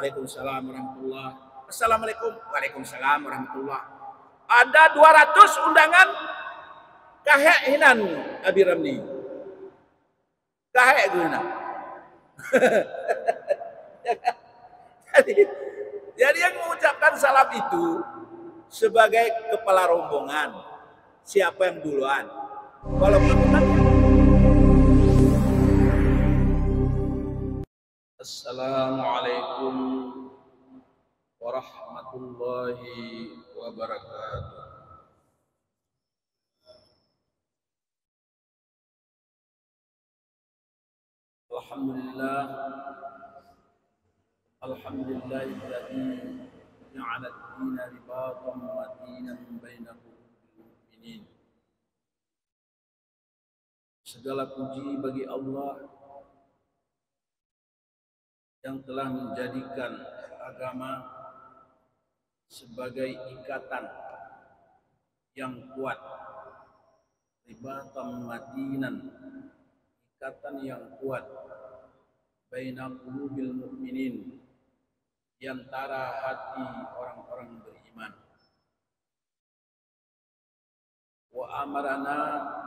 Waalaikumsalam warahmatullahi. Assalamualaikum. Waalaikumsalam warahmatullahi. Ada 200 undangan kahek hinan Abi Ramli. Kahek guna. Jadi yang mengucapkan salam itu sebagai kepala rombongan. Siapa yang duluan? Kalau bukan, Assalamualaikum warahmatullahi wabarakatuh. Alhamdulillah, alhamdulillahilladzi ja'ala ad-dina ribatan wa dinan baina qulubil mu'minin. Segala puji bagi Allah yang telah menjadikan agama sebagai ikatan yang kuat, ribatan matinan, ikatan yang kuat, baina qulubil mu'minin, di antara hati orang-orang beriman. Wa amarana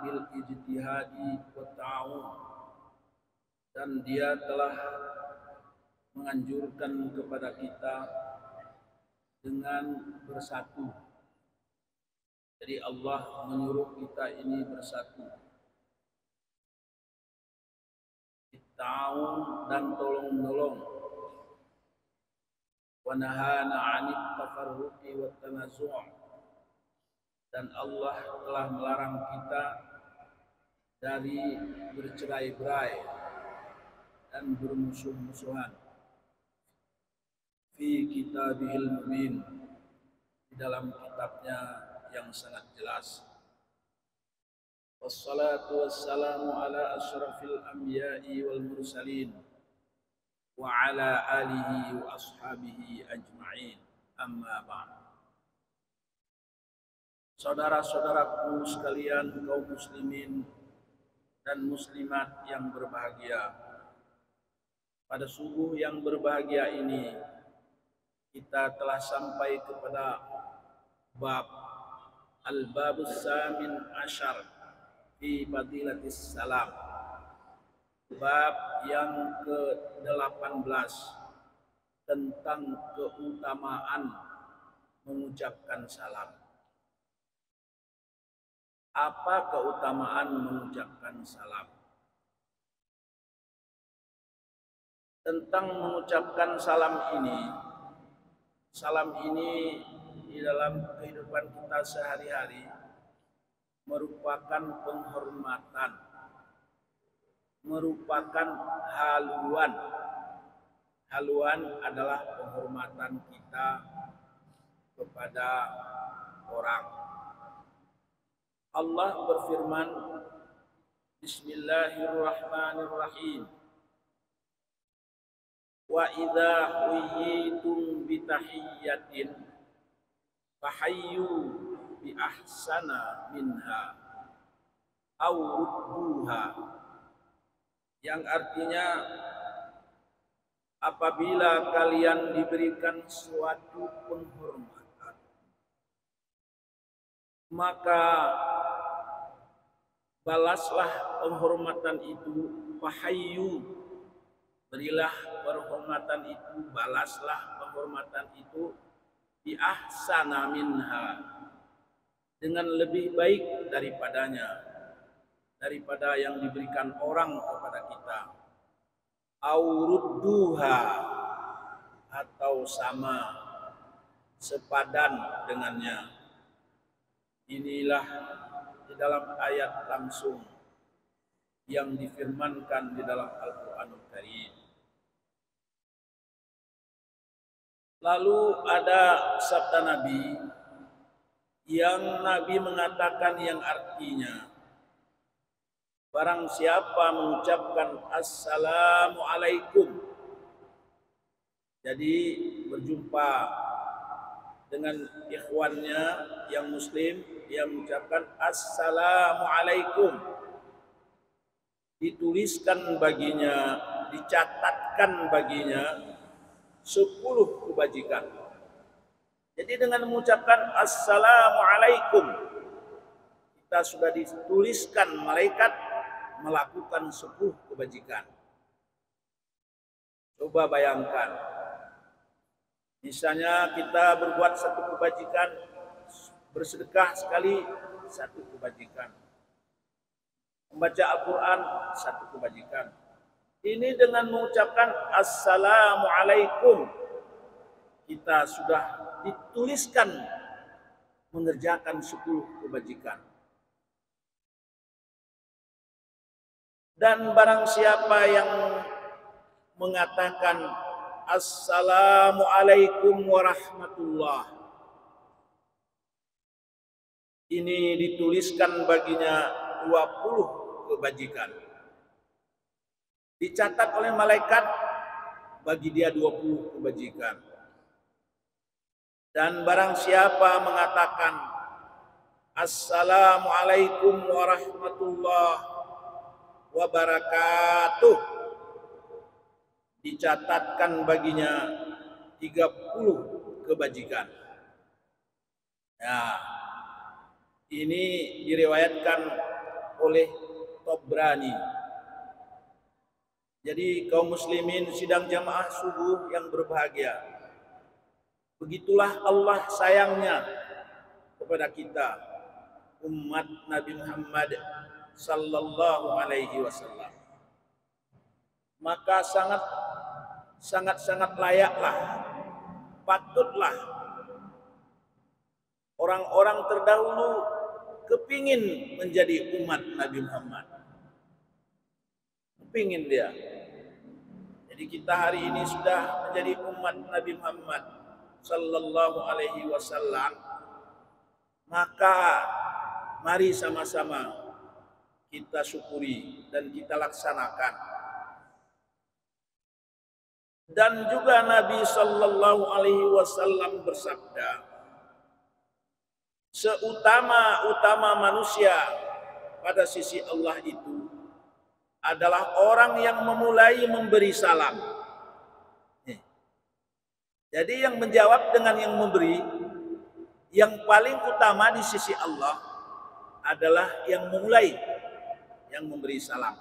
bil ijtihadi wa ta'awun, dan dia telah menganjurkan kepada kita dengan bersatu. Jadi Allah menyuruh kita ini bersatu, ta'awun dan tolong-menolong. Wa nahana 'anit tafarruqi wat tanazu', dan Allah telah melarang kita dari bercerai-berai dan bermusuh-musuhan. Fi kitabihil mubin, di dalam kitabnya yang sangat jelas. Wassalatu wassalamu ala asyrafil anbiya'i wal mursalin wa ala alihi wa ashabihi ajma'in, amma ba'd. Saudara-saudaraku sekalian, kaum muslimin dan muslimat yang berbahagia, pada subuh yang berbahagia ini kita telah sampai kepada bab al-babus samin asyar fi fadilatis salam, bab yang ke-18 tentang keutamaan mengucapkan salam. Apa keutamaan mengucapkan salam? Tentang mengucapkan salam ini di dalam kehidupan kita sehari-hari merupakan penghormatan, merupakan haluan. Haluan adalah penghormatan kita kepada orang. Allah berfirman, Bismillahirrahmanirrahim. Wa idza huyyitum bitahiyyatin fahayyu bi ahsana minha aw rudduha, yang artinya apabila kalian diberikan suatu penghormatan, maka balaslah penghormatan itu, fahayyu, berilah penghormatan itu, balaslah penghormatan itu, bi ahsana minha, dengan lebih baik daripadanya, daripada yang diberikan orang kepada kita, aurudduha, atau sama, sepadan dengannya. Inilah di dalam ayat langsung yang difirmankan di dalam Al-Qur'anul Karim. Lalu ada sabda Nabi yang Nabi mengatakan yang artinya, barang siapa mengucapkan Assalamualaikum, jadi berjumpa dengan ikhwannya yang muslim, dia mengucapkan Assalamualaikum, dituliskan baginya, dicatatkan baginya 10 kebajikan. Jadi dengan mengucapkan Assalamualaikum, kita sudah dituliskan malaikat melakukan 10 kebajikan. Coba bayangkan, misalnya kita berbuat satu kebajikan, bersedekah sekali, satu kebajikan. Membaca Al-Quran, satu kebajikan. Ini dengan mengucapkan Assalamualaikum, kita sudah dituliskan mengerjakan 10 kebajikan. Dan barang siapa yang mengatakan Assalamualaikum warahmatullah, ini dituliskan baginya 20 kebajikan. Dicatat oleh malaikat bagi dia 20 kebajikan. Dan barang siapa mengatakan Assalamualaikum warahmatullahi wabarakatuh, dicatatkan baginya 30 kebajikan. Nah, ini diriwayatkan oleh Tabrani. Jadi kaum muslimin sidang jamaah subuh yang berbahagia, begitulah Allah sayangnya kepada kita umat Nabi Muhammad sallallahu alaihi wasallam. Maka sangat layaklah, patutlah orang-orang terdahulu kepingin menjadi umat Nabi Muhammad. Kepingin dia. Jadi kita hari ini sudah menjadi umat Nabi Muhammad sallallahu alaihi wasallam. Maka mari sama-sama kita syukuri dan kita laksanakan. Dan juga Nabi sallallahu alaihi wasallam bersabda, seutama-utama manusia pada sisi Allah itu adalah orang yang memulai memberi salam. Jadi yang menjawab dengan yang memberi, yang paling utama di sisi Allah adalah yang memulai, yang memberi salam.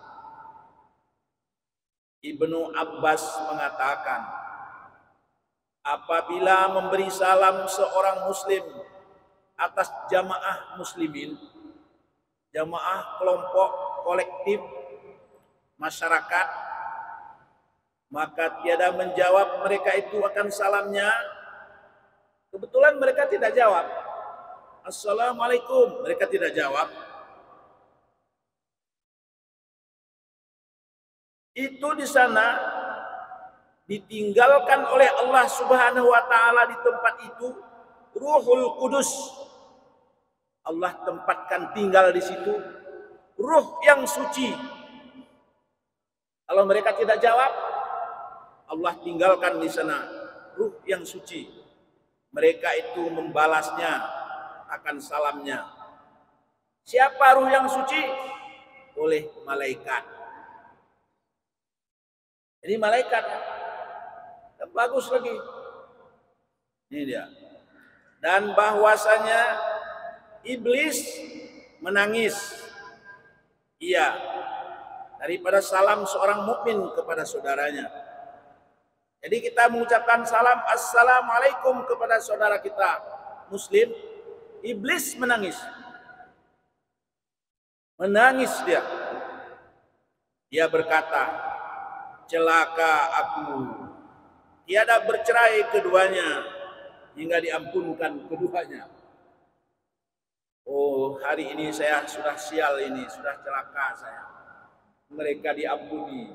Ibnu Abbas mengatakan, apabila memberi salam seorang muslim atas jamaah muslimin, jamaah kelompok kolektif masyarakat, maka tiada menjawab mereka itu akan salamnya. Kebetulan mereka tidak jawab Assalamualaikum, mereka tidak jawab. Itu di sana ditinggalkan oleh Allah Subhanahu wa taala di tempat itu Ruhul Kudus. Allah tempatkan tinggal di situ ruh yang suci. Kalau mereka tidak jawab, Allah tinggalkan di sana ruh yang suci. Mereka itu membalasnya akan salamnya. Siapa ruh yang suci? Oleh malaikat. Jadi malaikat bagus lagi. Ini dia. Dan bahwasanya iblis menangis. Iya. Daripada salam seorang mukmin kepada saudaranya. Jadi kita mengucapkan salam Assalamualaikum kepada saudara kita muslim, iblis menangis. Menangis dia. Dia berkata, celaka aku. Tiada bercerai keduanya hingga diampunkan keduanya. Oh, hari ini saya sudah sial ini, sudah celaka saya. Mereka diampuni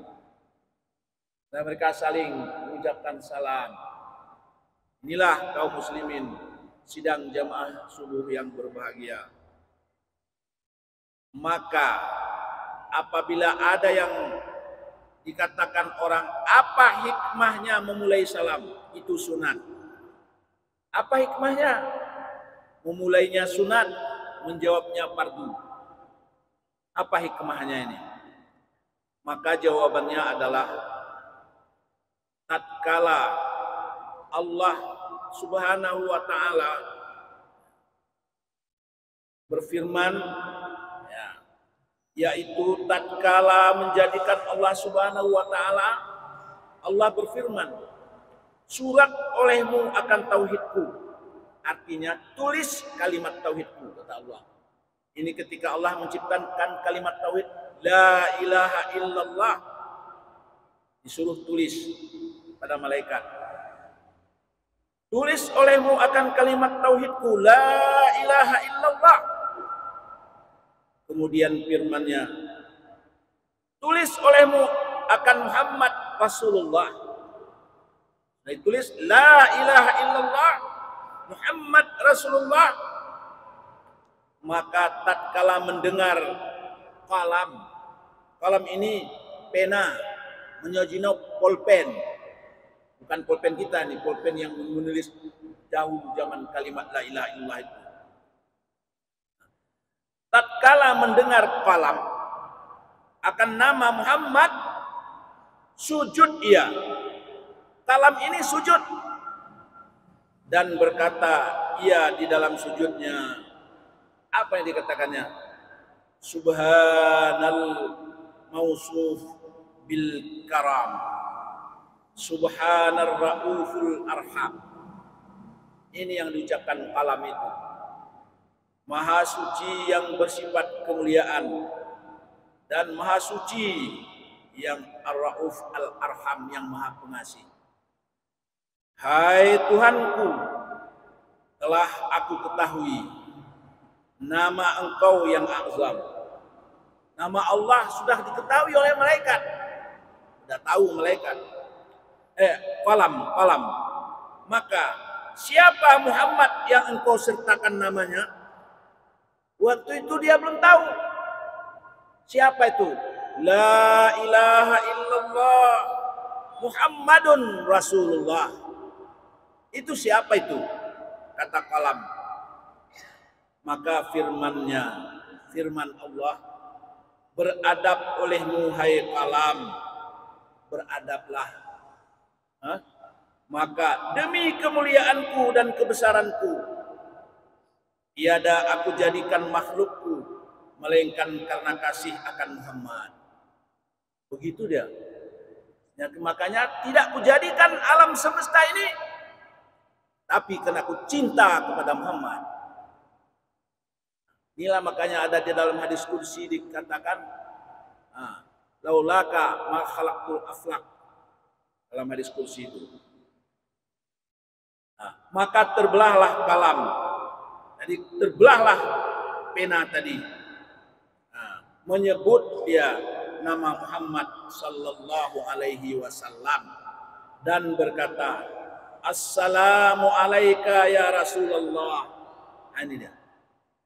dan mereka saling mengucapkan salam. Inilah kaum muslimin sidang jamaah subuh yang berbahagia. Maka apabila ada yang dikatakan orang, apa hikmahnya memulai salam? Itu sunat. Apa hikmahnya? Memulainya sunat, menjawabnya fardu. Apa hikmahnya ini? Maka jawabannya adalah tatkala Allah Subhanahu wa taala berfirman, ya, yaitu tatkala menjadikan Allah Subhanahu wa taala, Allah berfirman, surat olehmu akan tauhidku. Artinya tulis kalimat tauhidku, kata Allah. Ini ketika Allah menciptakan kalimat tauhid, la ilaha illallah, disuruh tulis pada malaikat. Tulis olehmu akan kalimat tauhidku, la ilaha illallah. Kemudian firman-Nya, tulis olehmu akan Muhammad Rasulullah. Nah, tulis la ilaha illallah Muhammad Rasulullah. Maka tatkala mendengar kalam ini pena, menyojino pulpen, bukan pulpen kita nih, pulpen yang menulis dahulu zaman kalimat la ilaha illallah itu. Tatkala mendengar kalam akan nama Muhammad, sujud ia. Kalam ini sujud dan berkata ia di dalam sujudnya, apa yang dikatakannya? Subhanal mausuf bil karam, subhanar rauful arham. Ini yang diucapkan kalam itu. Maha suci yang bersifat kemuliaan dan maha suci yang ar-rauf al-arham, yang maha pengasih. Hai Tuhanku, telah aku ketahui nama Engkau yang azam. Nama Allah sudah diketahui oleh malaikat. Sudah tahu malaikat. Kalam. Maka siapa Muhammad yang Engkau sertakan namanya? Waktu itu dia belum tahu. Siapa itu? La ilaha illallah Muhammadun Rasulullah. Itu siapa itu? Kata kalam. Maka firman Allah, beradab olehmu hai kalam, beradablah. Maka demi kemuliaanku dan kebesaranku, tiada aku jadikan makhlukku melainkan karena kasih akan Muhammad. Begitu dia. Ya, makanya tidak kujadikan alam semesta ini, tapi karena aku cinta kepada Muhammad. Inilah makanya ada di dalam hadis kursi dikatakan, laulaka ma khalaqtul aflaq, dalam hadis kursi itu. Maka terbelahlah kalam. Jadi terbelahlah pena tadi. Menyebut dia nama Muhammad sallallahu alaihi wasallam dan berkata, assalamu alaika ya Rasulullah. Ini dia.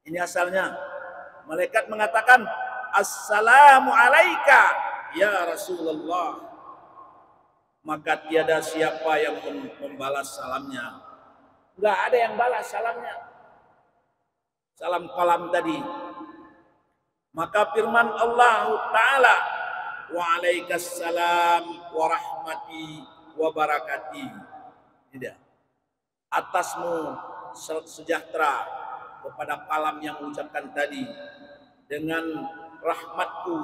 Ini asalnya. Malaikat mengatakan, assalamu alaika ya Rasulullah. Maka tiada siapa yang membalas salamnya. Enggak ada yang balas salamnya. Salam kalam tadi. Maka firman Allah Ta'ala, wa alaikassalam wa rahmati wa barakati. Tidak. Atasmu sejahtera kepada kalam yang mengucapkan tadi, dengan rahmatku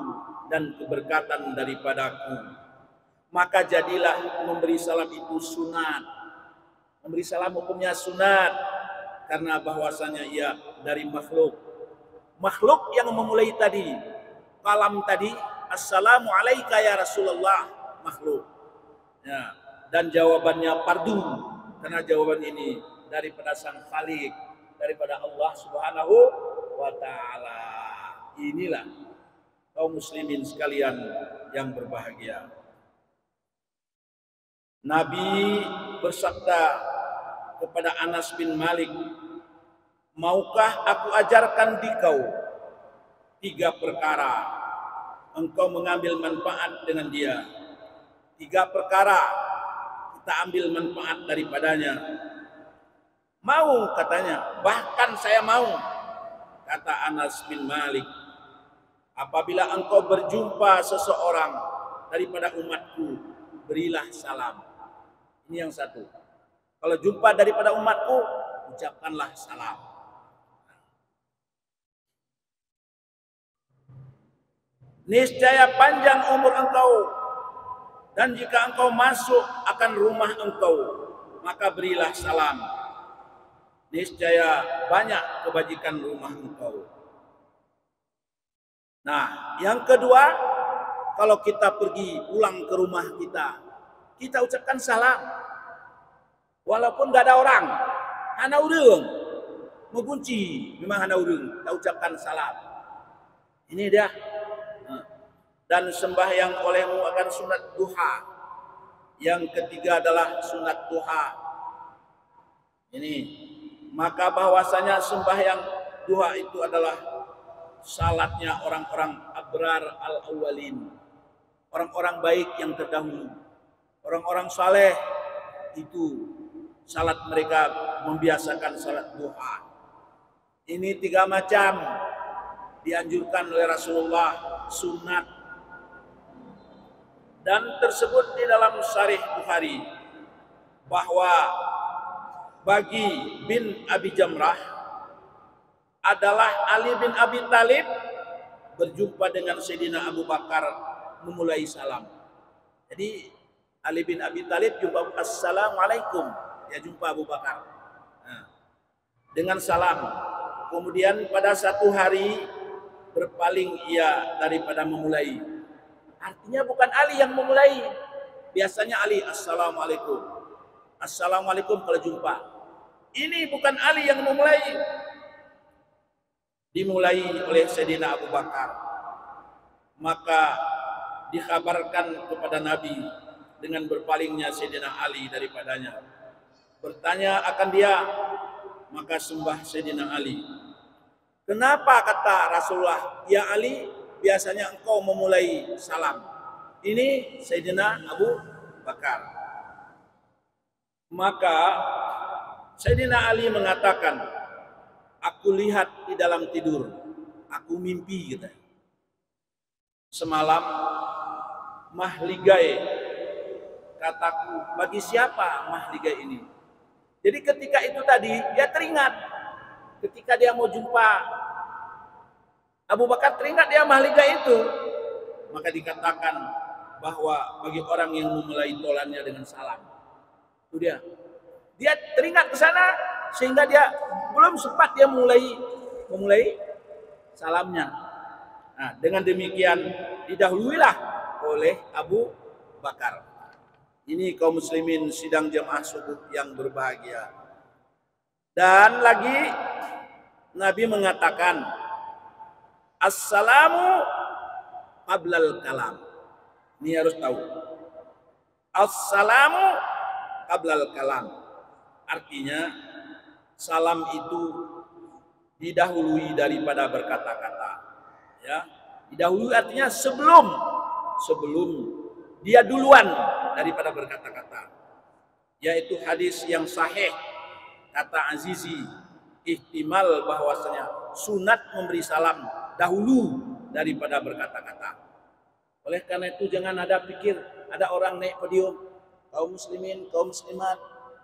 dan keberkatan daripadaku. Maka jadilah memberi salam itu sunat. Memberi salam hukumnya sunat, karena bahwasanya ia dari makhluk. Makhluk yang memulai tadi, kalam tadi, assalamu alaika ya Rasulullah, makhluk. Ya, dan jawabannya fardu, karena jawaban ini daripada sang Khalik, daripada Allah Subhanahu wa ta'ala. Inilah kaum muslimin sekalian yang berbahagia. Nabi bersabda kepada Anas bin Malik, maukah aku ajarkan dikau 3 perkara, engkau mengambil manfaat dengan dia. 3 perkara kita ambil manfaat daripadanya. Mau, katanya, bahkan saya mau, kata Anas bin Malik. Apabila engkau berjumpa seseorang daripada umatku, berilah salam. Ini yang satu. Kalau jumpa daripada umatku, ucapkanlah salam. Niscaya panjang umur engkau, dan jika engkau masuk akan rumah engkau, maka berilah salam. Niscaya banyak kebajikan rumah engkau. Nah, yang kedua, kalau kita pergi pulang ke rumah kita ucapkan salam. Walaupun gak ada orang, hana urung, mengunci, memang hana urung, kita ucapkan salam. Ini dia. Dan sembahyang olehmu akan sunat duha. Yang ketiga adalah sunat duha. Ini, maka bahwasanya sembahyang duha itu adalah salatnya orang-orang abrar al-awwalin, orang-orang baik yang terdahulu, orang-orang saleh itu salat mereka membiasakan salat duha. Ini 3 macam dianjurkan oleh Rasulullah, sunat, dan tersebut di dalam Sahih Bukhari bahwa bagi bin Abi Jamrah adalah Ali bin Abi Thalib berjumpa dengan Sayyidina Abu Bakar memulai salam. Jadi Ali bin Abi Thalib jumpa, assalamualaikum, ya jumpa Abu Bakar dengan salam. Kemudian pada satu hari berpaling ia daripada memulai. Artinya bukan Ali yang memulai. Biasanya Ali assalamualaikum, assalamualaikum kalau jumpa. Ini bukan Ali yang memulai, dimulai oleh Sayyidina Abu Bakar. Maka dikhabarkan kepada Nabi dengan berpalingnya Sayyidina Ali daripadanya. Bertanya akan dia, maka sembah Sayyidina Ali. Kenapa kata Rasulullah, ya Ali, biasanya engkau memulai salam. Ini Sayyidina Abu Bakar. Maka Sayyidina Ali mengatakan, aku lihat di dalam tidur, aku mimpi gitu. Semalam mahligai, kataku, bagi siapa mahligai ini? Jadi ketika itu tadi dia teringat, ketika dia mau jumpa Abu Bakar, teringat dia mahligai itu. Maka dikatakan bahwa bagi orang yang memulai tolannya dengan salam, itu dia teringat ke sana sehingga dia belum sempat dia memulai salamnya. Nah, dengan demikian didahuluilah oleh Abu Bakar. Ini kaum muslimin sidang jamaah subuh yang berbahagia. Dan lagi Nabi mengatakan, assalamu qablal kalam. Ini harus tahu. Assalamu qablal kalam. Artinya salam itu didahului daripada berkata-kata. Ya, didahului artinya sebelum dia duluan daripada berkata-kata. Yaitu hadis yang sahih, kata Azizi, ihtimal bahwasanya sunat memberi salam dahulu daripada berkata-kata. Oleh karena itu jangan ada pikir ada orang naik podium, kaum muslimin, kaum muslimat,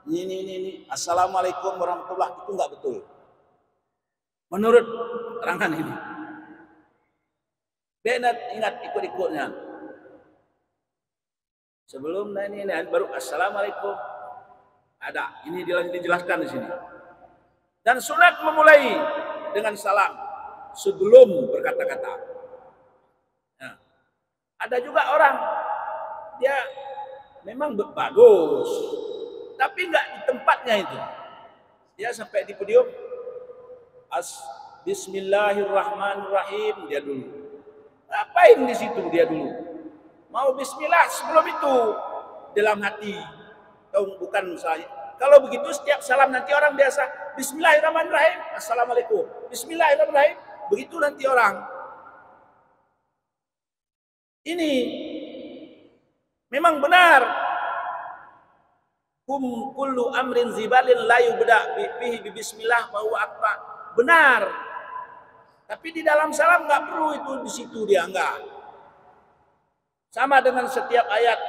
ini, assalamualaikum warahmatullahi, itu enggak betul. Menurut terangan ini. Ingat ikut-ikutnya. Sebelum ini baru assalamualaikum. Ada, ini dijelaskan di sini. Dan sunat memulai dengan salam sebelum berkata-kata. Nah, ada juga orang dia memang bagus, tapi enggak di tempatnya itu. Dia sampai di podium, Bismillahirrahmanirrahim, dia dulu. Ngapain di situ dia dulu? Mau bismillah sebelum itu dalam hati. Bukan saya. Kalau begitu setiap salam nanti orang biasa Bismillahirrahmanirrahim, assalamualaikum. Bismillahirrahmanirrahim, begitu nanti orang. Ini memang benar. Kullu amrin zibalin la yubda bihi bismillah wa huwa aqta. Benar. Tapi di dalam salam nggak perlu itu, di situ dia enggak. Sama dengan setiap ayat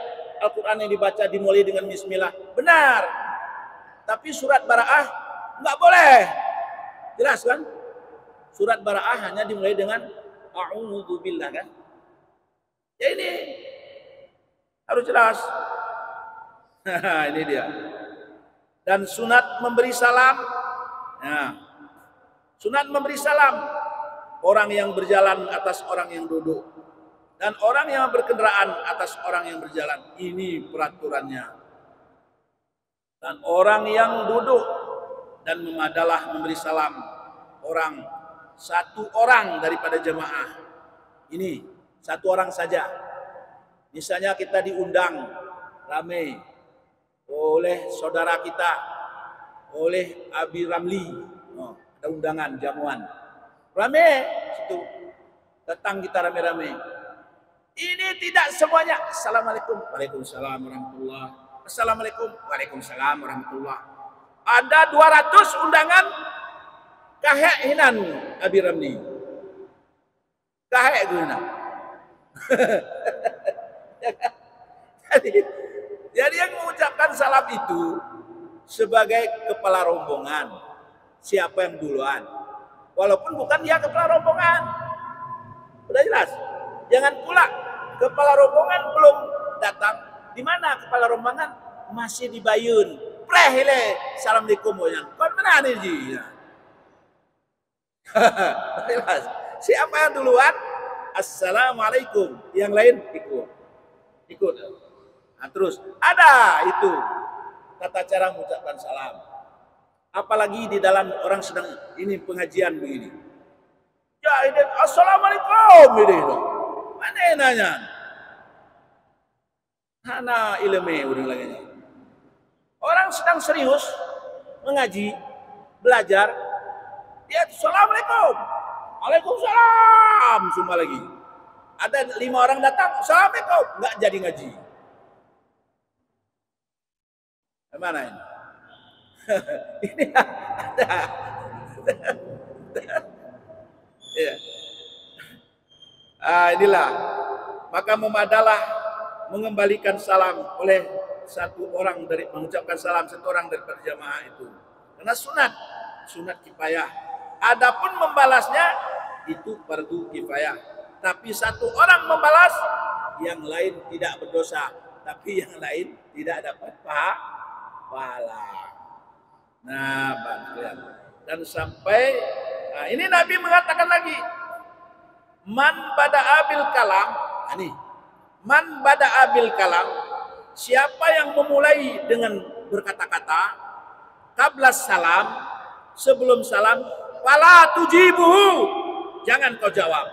Al-Quran yang dibaca dimulai dengan bismillah. Benar. Tapi surat Bara'ah nggak boleh. Jelas kan? Surat Bara'ah hanya dimulai dengan a'udzubillah kan? Ya ini harus jelas. Ini dia. Dan sunat memberi salam. Nah, sunat memberi salam orang yang berjalan atas orang yang duduk dan orang yang berkendaraan atas orang yang berjalan. Ini peraturannya. Dan orang yang duduk dan memadalah memberi salam satu orang daripada jemaah. Ini satu orang saja. Misalnya kita diundang ramai oleh saudara kita, oleh Abi Ramli, ada undangan jamuan, rame situ, datang kita rame-rame. Ini tidak semuanya assalamualaikum, waalaikumsalam warahmatullah, assalamualaikum, waalaikumsalam warahmatullah. Ada 200 undangan, kahek hinan Abi Ramli, kahek guna. Jadi yang mengucapkan salam itu sebagai kepala rombongan, siapa yang duluan, walaupun bukan dia kepala rombongan. Udah jelas. Jangan pula kepala rombongan belum datang, di mana kepala rombongan masih di Bayun, prehile assalamualaikum boyan, kon mana nih ji? Jelas. Siapa yang duluan, assalamualaikum, yang lain ikut. Nah, terus ada itu tata cara mengucapkan salam. Apalagi di dalam orang sedang ini pengajian begini. Ya ini assalamualaikum ini. Mana yang nanya? Hana ilmu udah lagi. Orang sedang serius mengaji, belajar. Dia assalamualaikum, waalaikumsalam semua lagi. Ada 5 orang datang, assalamualaikum, nggak jadi ngaji. Mana ini? Ini ada. Ya. Inilah. Maka memadalah mengembalikan salam oleh satu orang dari mengucapkan salam satu orang dari jamaah itu. Karena sunat kifayah. Adapun membalasnya itu fardu kifayah. Tapi satu orang membalas, yang lain tidak berdosa, tapi yang lain tidak dapat pahala. Nah, bantuan. Dan sampai ini Nabi mengatakan lagi, man bada'a bil kalam, ini man bada'a bil kalam, siapa yang memulai dengan berkata-kata qabla salam, sebelum salam, fala tujibuhu, jangan kau jawab.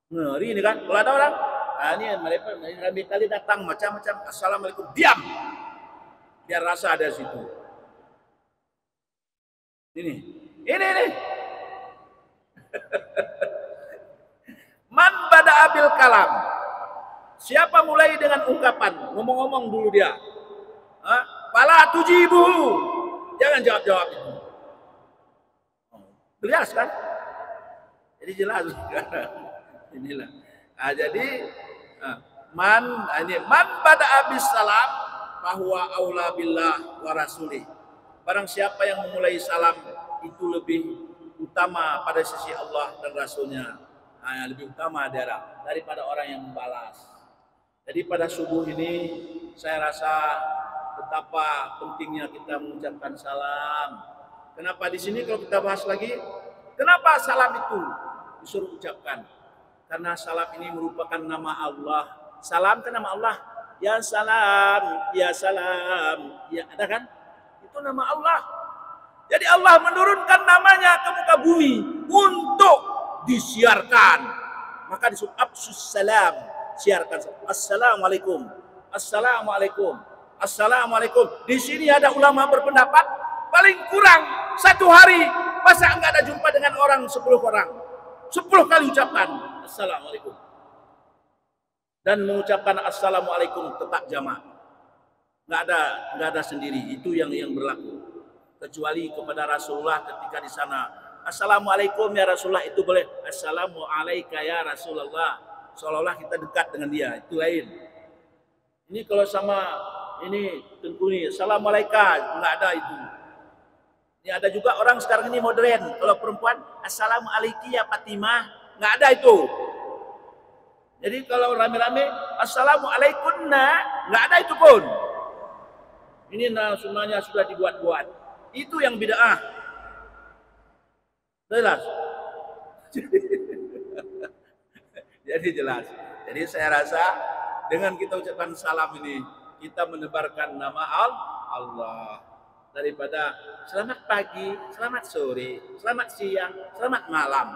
Ngeri ini kan, kalau ada orang ini mereka kali datang macam-macam assalamualaikum, diam biar rasa ada situ. Ini man bada'a bil kalam, siapa mulai dengan ungkapan, ngomong-ngomong dulu dia, fala tujibu, jangan jawab-jawab itu. Jelas kan? Jadi jelas. Inilah. Jadi man bada'a bis salam bahwa aula billah wa rasulih. Barang siapa yang memulai salam itu lebih utama pada sisi Allah dan Rasulnya, lebih utama daripada orang yang membalas. Jadi pada subuh ini saya rasa betapa pentingnya kita mengucapkan salam. Kenapa di sini kalau kita bahas lagi, kenapa salam itu disuruh ucapkan? Karena salam ini merupakan nama Allah. Salam kan nama Allah. Ya salam, ya salam. Ya ada kan? Itu nama Allah. Jadi Allah menurunkan namanya ke muka bumi untuk disiarkan. Maka disebut absus salam, siarkan. Assalamualaikum, assalamualaikum, assalamualaikum. Di sini ada ulama berpendapat paling kurang 1 hari masa enggak ada jumpa dengan orang 10 orang. 10 kali ucapkan assalamualaikum. Dan mengucapkan assalamualaikum tetap jamaah. Enggak ada sendiri, itu yang berlaku. Kecuali kepada Rasulullah ketika di sana assalamualaikum ya Rasulullah, itu boleh. Assalamualaikum ya Rasulullah, seolah-olah kita dekat dengan dia, itu lain. Ini kalau sama ini Tengku nih, Assalamualaikum, nggak ada itu. Ini ada juga orang sekarang ini modern. Kalau perempuan, Assalamualaikum ya Fatimah, nggak ada itu. Jadi kalau rame-rame, Assalamualaikum nggak ada itu pun. Ini sunnahnya sudah dibuat-buat. Itu yang bid'ah. Jelas. Jadi jelas. Jadi saya rasa dengan kita ucapkan salam ini, kita menebarkan nama Allah. Daripada selamat pagi, selamat sore, selamat siang, selamat malam.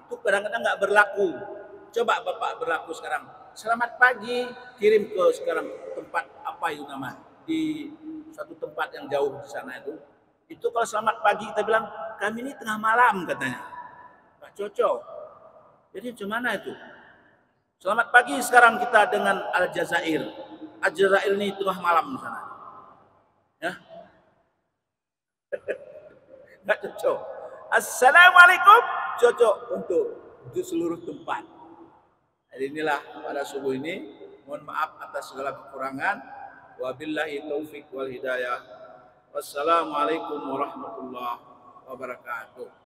Itu kadang-kadang nggak berlaku. Coba Bapak berlaku sekarang. Selamat pagi, kirim ke sekarang tempat apa itu nama? Di satu tempat yang jauh di sana itu. Itu kalau selamat pagi kita bilang, kami ini tengah malam katanya. Nggak cocok. Jadi gimana itu? Selamat pagi sekarang kita dengan Aljazair. Aljazair ini tengah malam di sana. Ya. Nggak cocok. Assalamualaikum cocok untuk seluruh tempat. Jadi inilah pada subuh ini, mohon maaf atas segala kekurangan. Wabillahi taufik wal hidayah. Wassalamualaikum warahmatullahi wabarakatuh.